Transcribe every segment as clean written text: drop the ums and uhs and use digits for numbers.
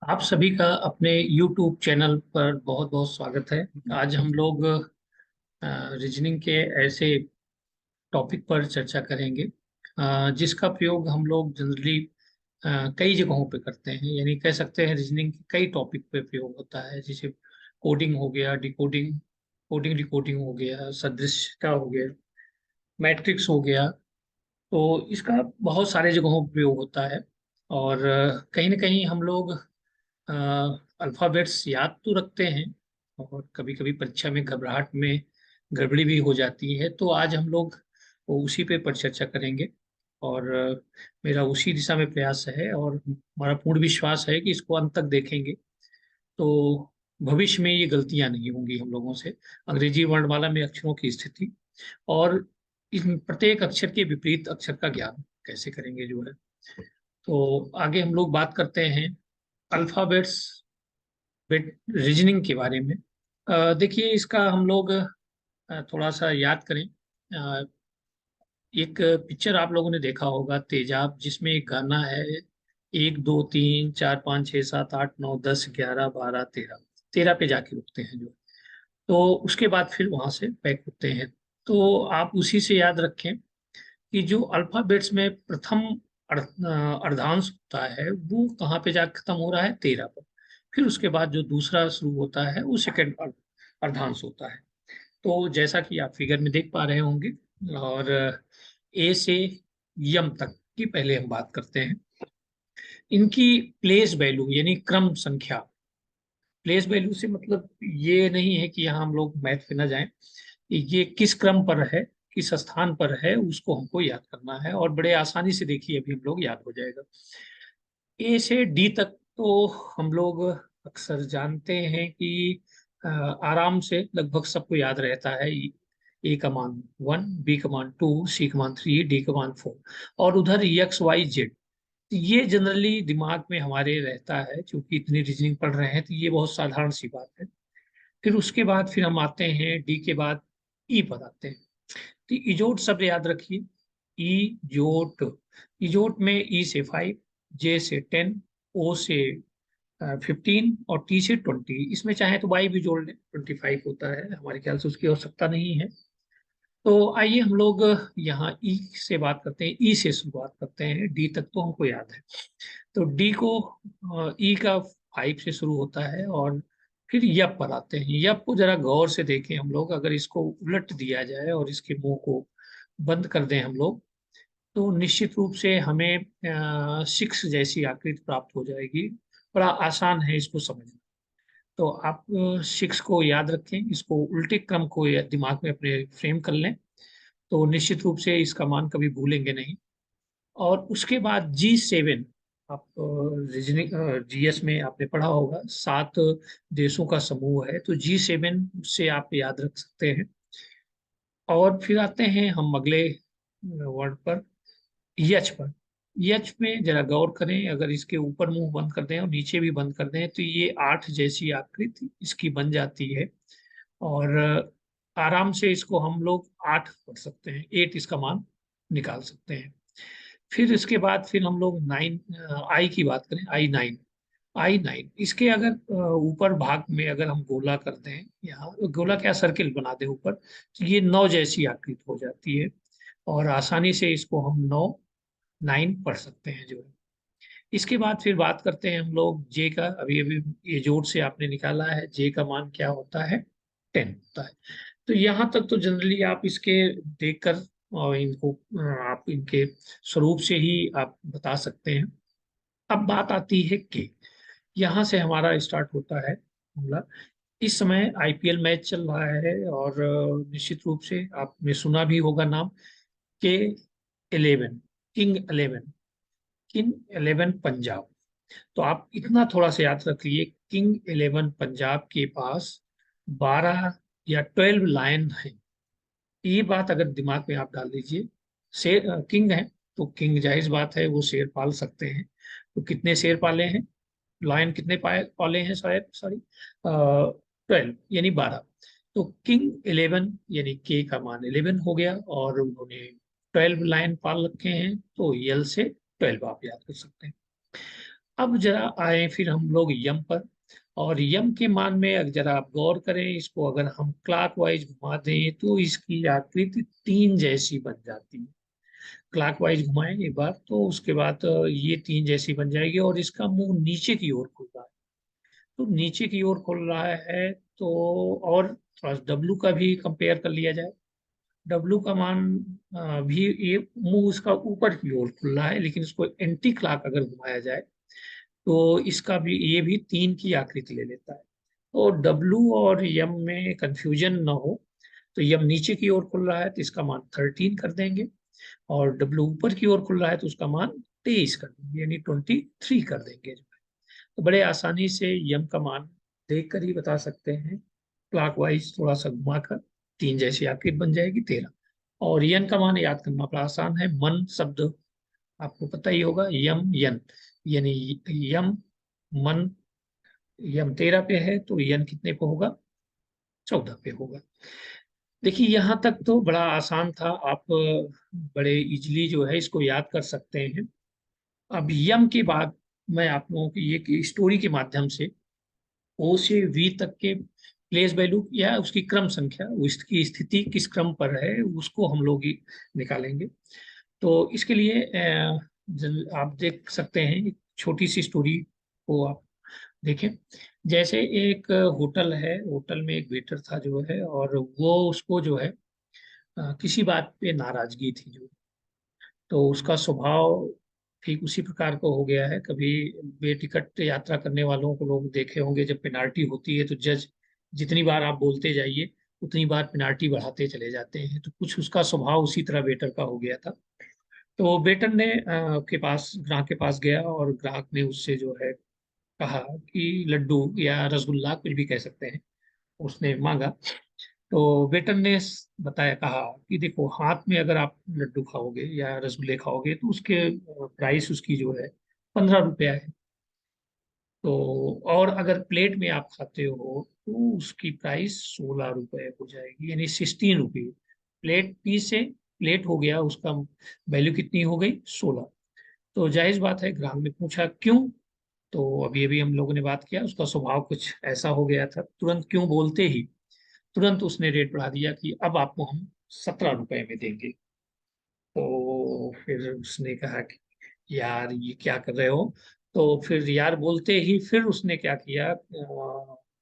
आप सभी का अपने YouTube चैनल पर बहुत बहुत स्वागत है। आज हम लोग रीजनिंग के ऐसे टॉपिक पर चर्चा करेंगे जिसका प्रयोग हम लोग जनरली कई जगहों पे करते हैं। यानी कह सकते हैं रीजनिंग के कई टॉपिक पे प्रयोग होता है, जैसे कोडिंग हो गया, डिकोडिंग, कोडिंग डिकोडिंग हो गया, सदृशता हो गया, मैट्रिक्स हो गया। तो इसका बहुत सारे जगहों पर प्रयोग होता है। और कहीं ना कहीं हम लोग अल्फ़ाबेट्स याद तो रखते हैं, और कभी कभी परीक्षा में घबराहट में गड़बड़ी भी हो जाती है। तो आज हम लोग वो उसी पे पर चर्चा करेंगे। और मेरा उसी दिशा में प्रयास है, और हमारा पूर्ण विश्वास है कि इसको अंत तक देखेंगे तो भविष्य में ये गलतियां नहीं होंगी हम लोगों से। अंग्रेजी वर्णमाला में अक्षरों की स्थिति और इन प्रत्येक अक्षर के विपरीत अक्षर का ज्ञान कैसे करेंगे जो है। तो आगे हम लोग बात करते हैं अल्फाबेट्स रीजनिंग के बारे में। देखिए, इसका हम लोग थोड़ा सा याद करें। अ, एक पिक्चर आप लोगों ने देखा होगा, तेजाब, जिसमें एक गाना है, 1 2 3 4 5 6 7 8 9 10 11 12 13, 13 पे जाके रुकते हैं जो। तो उसके बाद फिर वहां से बैक होते हैं। तो आप उसी से याद रखें कि जो अल्फाबेट्स में प्रथम अर्धांश होता है वो कहाँ पे जाके खत्म हो रहा है, 13 पर। फिर उसके बाद जो दूसरा शुरू होता है वो सेकंड अर्धांश होता है। तो जैसा कि आप फिगर में देख पा रहे होंगे। और ए से यम तक की पहले हम बात करते हैं। इनकी प्लेस वैल्यू यानी क्रम संख्या। प्लेस वैल्यू से मतलब ये नहीं है कि यहाँ हम लोग मैथ पे ना जाएं, ये किस क्रम पर है, किस स्थान पर है, उसको हमको याद करना है। और बड़े आसानी से देखिए अभी हम लोग याद हो जाएगा। ए से डी तक तो हम लोग अक्सर जानते हैं कि आराम से लगभग सबको याद रहता है। ए का मान 1, बी का मान 2, सी का मान 3, डी का मान 4। और उधर एक्स वाई जेड, ये जनरली दिमाग में हमारे रहता है, क्योंकि इतनी रीजनिंग पढ़ रहे हैं तो ये बहुत साधारण सी बात है। फिर उसके बाद फिर हम आते हैं डी के बाद ई पर आते हैं। तो इजोट शब्द याद रखिए, ई जोट। इजोट में ई से 5, जे से 10, ओ से 15 और टी से 20। इसमें चाहे तो वाई भी जोड़ लें, 25 होता है। हमारे ख्याल से उसकी आवश्यकता नहीं है। तो आइए हम लोग यहाँ ई से बात करते हैं, ई से शुरुआत करते हैं। डी तक तो हमको याद है। तो डी को ई का 5 से शुरू होता है। और फिर यप पर आते हैं। यप को जरा गौर से देखें हम लोग, अगर इसको उलट दिया जाए और इसके मुंह को बंद कर दें हम लोग, तो निश्चित रूप से हमें 6 जैसी आकृति प्राप्त हो जाएगी। बड़ा आसान है इसको समझना। तो आप 6 को याद रखें, इसको उल्टे क्रम को दिमाग में अपने फ्रेम कर लें, तो निश्चित रूप से इसका मान कभी भूलेंगे नहीं। और उसके बाद G7। आप रीजनिंग जीएस में आपने पढ़ा होगा, 7 देशों का समूह है, तो G7 से आप याद रख सकते हैं। और फिर आते हैं हम अगले वर्ड पर, यच पर। यच में जरा गौर करें, अगर इसके ऊपर मुंह बंद कर दें और नीचे भी बंद कर दें तो ये 8 जैसी आकृति इसकी बन जाती है। और आराम से इसको हम लोग 8 पढ़ सकते हैं, 8 इसका मान निकाल सकते हैं। फिर इसके बाद फिर हम लोग 9, आई की बात करें, I9। I9 इसके अगर ऊपर भाग में अगर हम गोला करते हैं, यहाँ गोला क्या, सर्किल बना दें ऊपर, तो ये 9 जैसी आकृति हो जाती है। और आसानी से इसको हम 9, 9 पढ़ सकते हैं जो है। इसके बाद फिर बात करते हैं हम लोग जे का। अभी अभी ये जोड़ से आपने निकाला है, जे का मान क्या होता है, 10 होता है। तो यहाँ तक तो जनरली आप इसके देखकर और इनको आप इनके स्वरूप से ही आप बता सकते हैं। अब बात आती है के। यहाँ से हमारा स्टार्ट होता है मामला। इस समय आईपीएल मैच चल रहा है, और निश्चित रूप से आपने सुना भी होगा नाम, के 11, किंग 11, किंग 11 पंजाब। तो आप इतना थोड़ा सा याद रखिए, किंग 11 पंजाब के पास 12 या 12 लायन है। ये बात अगर दिमाग में आप डाल दीजिए, शेर किंग है, तो किंग जाहिर बात है वो शेर पाल सकते हैं। तो कितने शेर पाले हैं, लायन कितने पाले हैं, शायद सॉरी 12 यानी 12। तो किंग 11 यानी के का मान 11 हो गया, और उन्होंने 12 लायन पाल रखे हैं, तो यल से 12 आप याद कर सकते हैं। अब जरा आए फिर हम लोग यम पर, और यम के मान में अगर जरा आप गौर करें, इसको अगर हम क्लॉकवाइज घुमा दें तो इसकी आकृति तीन जैसी बन जाती है। क्लॉकवाइज घुमाएं एक बार तो उसके बाद ये तीन जैसी बन जाएगी, और इसका मुंह नीचे की ओर खुल रहा है। तो नीचे की ओर खुल रहा है तो, और थोड़ा डब्लू का भी कंपेयर कर लिया जाए। डब्लू का मान भी, ये मुंह उसका ऊपर की ओर खुल रहा है, लेकिन इसको एंटी क्लॉक अगर घुमाया जाए तो इसका भी, ये भी तीन की आकृति ले लेता है। तो डब्लू और यम में कंफ्यूजन ना हो, तो यम नीचे की ओर खुल रहा है तो इसका मान 13 कर देंगे, और डब्लू ऊपर की ओर खुल रहा है तो उसका मान 23 कर देंगे, यानी 23 कर देंगे। तो बड़े आसानी से यम का मान देख कर ही बता सकते हैं। क्लॉकवाइज थोड़ा सा घुमाकर तीन जैसी आकृति बन जाएगी 13। और यन का मान याद करना बड़ा आसान है। मन शब्द आपको पता ही होगा, यम यन, यानी यम मन, यम 13 पे है तो यन कितने पे होगा, 14 पे होगा। देखिए यहाँ तक तो बड़ा आसान था, आप बड़े इजिली जो है इसको याद कर सकते हैं। अब यम के बाद मैं आप लोगों की एक स्टोरी के माध्यम से ओ से वी तक के प्लेस वैल्यू या उसकी क्रम संख्या, उसकी स्थिति किस क्रम पर है, उसको हम लोग ही निकालेंगे। तो इसके लिए आप देख सकते हैं एक छोटी सी स्टोरी को आप देखें। जैसे एक होटल है, होटल में एक वेटर था जो है, और वो उसको जो है किसी बात पे नाराजगी थी जो, तो उसका स्वभाव ठीक उसी प्रकार का हो गया है। कभी बेटिकट यात्रा करने वालों को लोग देखे होंगे, जब पेनाल्टी होती है तो जज जितनी बार आप बोलते जाइए उतनी बार पेनाल्टी बढ़ाते चले जाते हैं, तो कुछ उसका स्वभाव उसी तरह वेटर का हो गया था। तो वेटर ने के पास, ग्राहक के पास गया, और ग्राहक ने उससे जो है कहा कि लड्डू या रसगुल्ला कुछ भी कह सकते हैं, उसने मांगा। तो वेटर ने बताया, कहा कि देखो, हाथ में अगर आप लड्डू खाओगे या रसगुल्ले खाओगे तो उसके प्राइस उसकी जो है 15 रुपया है। तो और अगर प्लेट में आप खाते हो तो उसकी प्राइस 16 रुपये हो जाएगी, यानी 16 रुपये। प्लेट पी से प्लेट हो गया, उसका वैल्यू कितनी हो गई, 16। तो जाहिर बात है, ग्राहक ने पूछा क्यों। तो अभी अभी हम लोगों ने बात किया, उसका स्वभाव कुछ ऐसा हो गया था, तुरंत क्यों बोलते ही तुरंत उसने रेट बढ़ा दिया कि अब आपको हम 17 रुपए में देंगे। तो फिर उसने कहा कि यार ये क्या कर रहे हो। तो फिर यार बोलते ही फिर उसने क्या किया,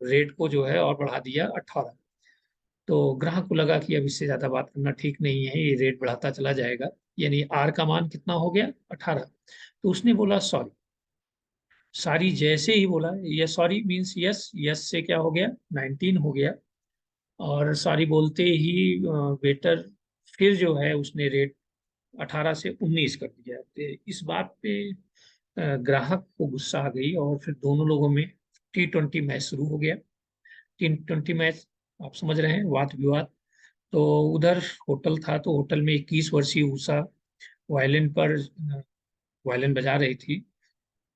रेट को जो है और बढ़ा दिया 18। तो ग्राहक को लगा कि अब इससे ज्यादा बात करना ठीक नहीं है, ये रेट बढ़ाता चला जाएगा, यानी आर का मान कितना हो गया, 18। तो उसने बोला सॉरी। सॉरी जैसे ही बोला, ये सॉरी मीन्स यस, यस से क्या हो गया, 19 हो गया। और सॉरी बोलते ही वेटर फिर जो है उसने रेट 18 से 19 कर दिया। तो इस बात पे ग्राहक को गुस्सा आ गई, और फिर दोनों लोगों में T20 मैच शुरू हो गया। T20 मैच, आप समझ रहे हैं, वाद विवाद। तो उधर होटल था, तो होटल में 21 वर्षीय उषा वायलिन पर वायलिन बजा रही थी,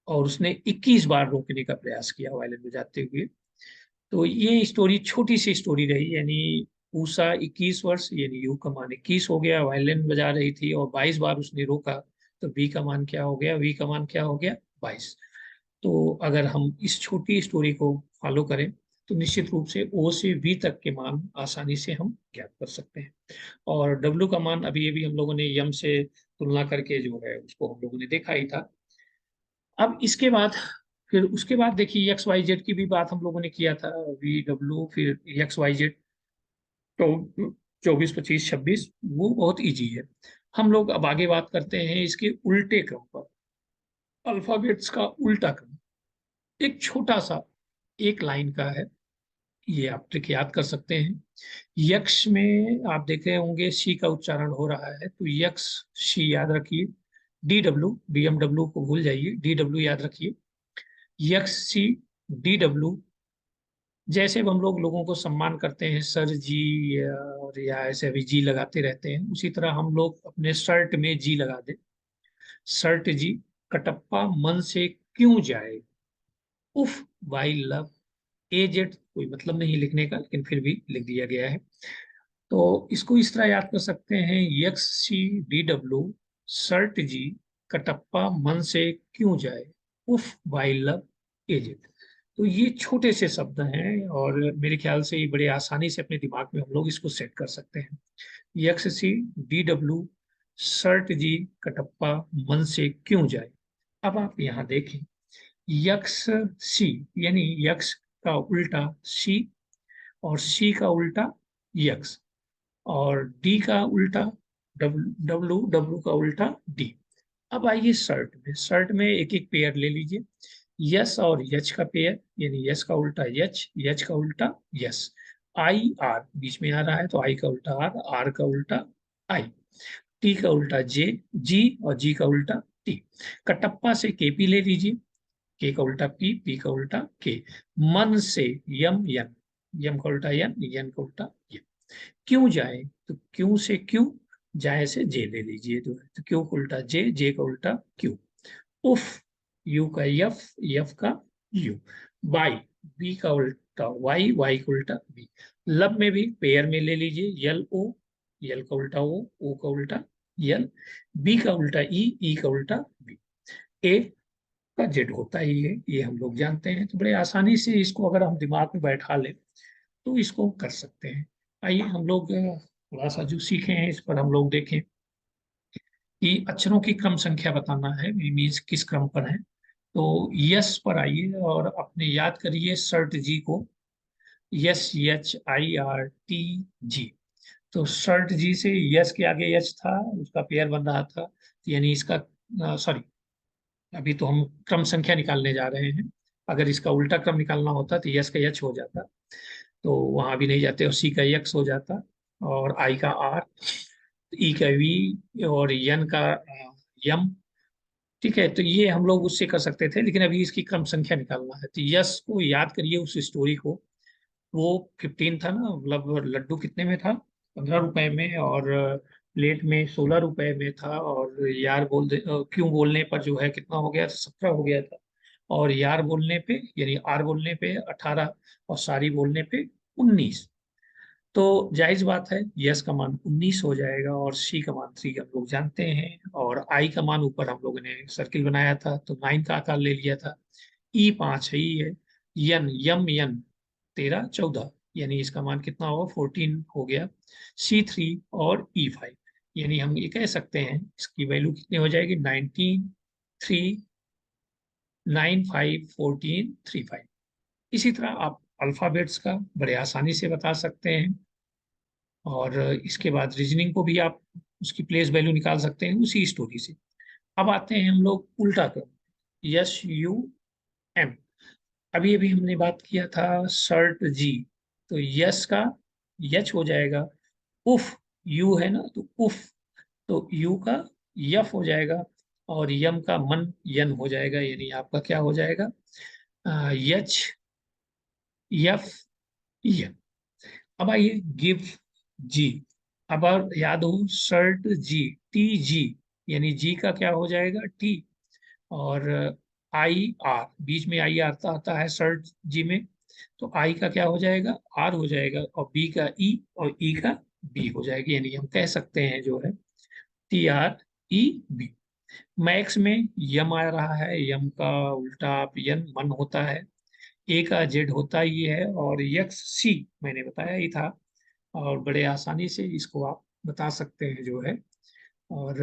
और उसने 21 बार रोकने का प्रयास किया वायलिन बजाते हुए। तो ये स्टोरी छोटी सी स्टोरी रही, यानी उषा 21 वर्ष, यानी यू का मान 21 हो गया, वायलिन बजा रही थी और 22 बार उसने रोका, तो वी का मान क्या हो गया, वी का मान क्या हो गया, 22। तो अगर हम इस छोटी स्टोरी को फॉलो करें तो निश्चित रूप से ओ से वी तक के मान आसानी से हम ज्ञात कर सकते हैं। और डब्ल्यू का मान अभी अभी हम लोगों ने यम से तुलना करके जो है उसको हम लोगों ने देखा ही था। अब इसके बाद, फिर उसके बाद देखिए एक्स वाई जेड की भी बात हम लोगों ने किया था, वी डब्ल्यू फिर एक्स वाई जेड। तो 24 25 26 वो बहुत इजी है। हम लोग अब आगे बात करते हैं इसके उल्टे क्रम पर, अल्फाबेट्स का उल्टा क्रम। एक छोटा सा, एक लाइन का है, ये आप ट्रिक याद कर सकते हैं। यक्ष में आप देख रहे होंगे सी का उच्चारण हो रहा है, तो यक्ष सी याद रखिए। डी डब्ल्यू, बीएमडब्ल्यू को भूल जाइए, डी डब्ल्यू याद रखिए। यक्ष सी, डी डब्ल्यू। जैसे अब हम लोग लोगों को सम्मान करते हैं सर जी, और या ऐसे अभी जी लगाते रहते हैं, उसी तरह हम लोग अपने शर्ट में जी लगा दें। शर्ट जी, कटप्पा मन से क्यों जाए, उफ बाई लव। एजेड कोई मतलब नहीं लिखने का, लेकिन फिर भी लिख दिया गया है। तो इसको इस तरह याद कर सकते हैं, यक्स सी डी डब्ल्यू, शर्ट जी कटप्पा मन से क्यों जाए, उफ भाई लव एजेड। तो ये छोटे से शब्द हैं और मेरे ख्याल से ये बड़े आसानी से अपने दिमाग में हम लोग इसको सेट कर सकते हैं। यक्स सी डी डब्ल्यू, सर्ट जी, कटप्पा मन से क्यों जाए। अब आप यहाँ देखें, यक्स सी यानी यक्स का उल्टा सी, और सी का उल्टा यक्स, और डी का उल्टा डब्लू, डब्लू डब्लू का उल्टा डी। अब आइए शर्ट में एक एक पेयर ले लीजिए। यस और यच का पेयर, यानी यस का उल्टा यच, यच का उल्टा यस। आई आर बीच में आ रहा है तो आई का उल्टा आर, आर का उल्टा आई। टी का उल्टा जे, जी और जी का उल्टा टी। कटप्पा से केपी ले लीजिए, के का उल्टा पी, पी का उल्टा के। मन से यम यन, यम का उल्टा यन, यन का उल्टा यन। क्यों जाए, तो क्यों से क्यों, जाए से जे ले लीजिए, तो क्यों का उल्टा जे, जे का उल्टा क्यों। उफ, यू का यफ, यफ का यू। बाई, बी का उल्टा वाई, वाई का उल्टा बी। लब में भी पेयर में ले लीजिए, यल ओ, यल का उल्टा ओ का उल्टा यल। बी का उल्टा ई का उल्टा बी। ए का जेड होता ही है, ये हम लोग जानते हैं। तो बड़े आसानी से इसको अगर हम दिमाग में बैठा लें तो इसको कर सकते हैं। आइए हम लोग थोड़ा सा जो सीखे हैं इस पर हम लोग देखें कि अक्षरों की क्रम संख्या बताना है, मीन्स किस क्रम पर है। तो यस पर आइए और अपने याद करिए सर्ट जी को, yes H I R T G. तो सर्ट जी से यस के आगे एच था, उसका पेयर बन रहा था, तो यानी इसका, सॉरी, अभी तो हम क्रम संख्या निकालने जा रहे हैं। अगर इसका उल्टा क्रम निकालना होता तो यस का एच हो जाता, तो वहां भी नहीं जाते, और सी का एक्स हो जाता, और आई का आर, ई का वी, और एन का यम। ठीक है, तो ये हम लोग उससे कर सकते थे, लेकिन अभी इसकी क्रम संख्या निकालना है। तो यस को याद करिए, उस स्टोरी को। वो 15 था ना, मतलब लड्डू कितने में था, 15 रुपए में, और प्लेट में 16 रुपए में था, और यार क्यों बोलने पर जो है कितना हो गया, 17 हो गया था। और यार बोलने पे यानी आर बोलने पे 18, और सारी बोलने पे 19। तो जायज बात है, यस का मान 19 हो जाएगा, और सी का मान 3 हम लोग जानते हैं, और आई का मान ऊपर हम लोगों ने सर्किल बनाया था तो 9 का आकार ले लिया था। ई 5 है, ई है। यन यम यन 13 14, यानी इसका मान कितना होगा, 14 हो गया। C3 और E5, यानी हम ये कह सकते हैं इसकी वैल्यू कितनी हो जाएगी, 19 3 9 5 14 3 5। इसी तरह आप अल्फाबेट्स का बड़े आसानी से बता सकते हैं, और इसके बाद रीजनिंग को भी आप उसकी प्लेस वैल्यू निकाल सकते हैं उसी स्टोरी से। अब आते हैं हम लोग उल्टा क्रम, यस यू एम। अभी अभी हमने बात किया था सर्ट जी, तो यस का यच हो जाएगा, उफ, यू है ना तो उफ, तो यू का यफ हो जाएगा, और यम का मन यन हो जाएगा, यानी आपका क्या हो जाएगा, यच यफ यन। अब आइए गिव जी। अब और याद हो सर्ट जी, टी जी, यानी जी का क्या हो जाएगा टी, और आई आर, बीच में आई आता आता है सर्ट जी में, तो आई का क्या हो जाएगा, आर हो जाएगा, और बी का ई, और ई का बी हो जाएगा, यानी हम कह सकते हैं जो है TR EB। मैक्स में यम आ रहा है, यम का उल्टा आप यन मन होता है, ए का जेड होता ही है, और यक्स सी मैंने बताया ही था, और बड़े आसानी से इसको आप बता सकते हैं जो है। और